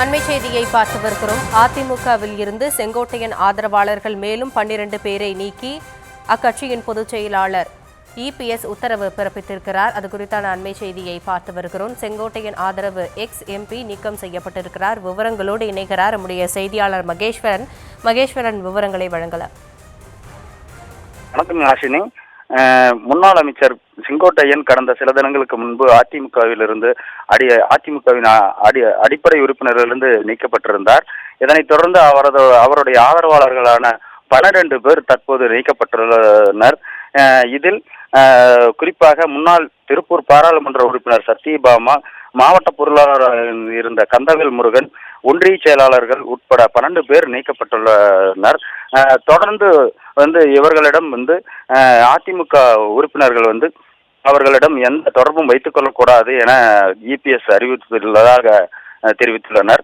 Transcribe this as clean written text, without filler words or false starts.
அண்மை செய்தியை பார்த்து வருகிறோம். அதிமுகவில் இருந்து செங்கோட்டையன் ஆதரவாளர்கள் மேலும் 12 பேரை நீக்கி அக்கட்சியின் பொதுச் செயலாளர் இபிஎஸ் உத்தரவு பிறப்பித்திருக்கிறார். அது குறித்தான அண்மை செய்தியை பார்த்து வருகிறோம். செங்கோட்டையன் ஆதரவு எக்ஸ் எம்பி நீக்கம் செய்யப்பட்டிருக்கிறார். விவரங்களோடு இணைகிறார் நம்முடைய செய்தியாளர் மகேஸ்வரன். மகேஸ்வரன், விவரங்களை வழங்கலாம். வணக்கம் யாஷினி. முன்னாள் அமைச்சர் செங்கோட்டையன் கடந்த சில தினங்களுக்கு முன்பு அதிமுகவிலிருந்து அதிமுகவின் அடிப்படை உறுப்பினரிலிருந்து நீக்கப்பட்டிருந்தார். இதனைத் தொடர்ந்து அவருடைய ஆதரவாளர்களான 12 பேர் தற்போது நீக்கப்பட்டுள்ளனர். இதில் குறிப்பாக முன்னாள் திருப்பூர் பாராளுமன்ற உறுப்பினர் சத்யபாமா, மாவட்ட பொருளாளராக இருந்த கந்தவேல் முருகன், ஒன்றிய செயலாளர்கள் உட்பட 12 பேர் நீக்கப்பட்டுள்ளனர். தொடர்ந்து இவர்களிடம் அதிமுக உறுப்பினர்கள் அவர்களிடம் எந்த தொடர்பும் வைத்துக் கொள்ளக்கூடாது என இபிஎஸ் அறிவித்துள்ளதாக தெரிவித்துள்ளனர்.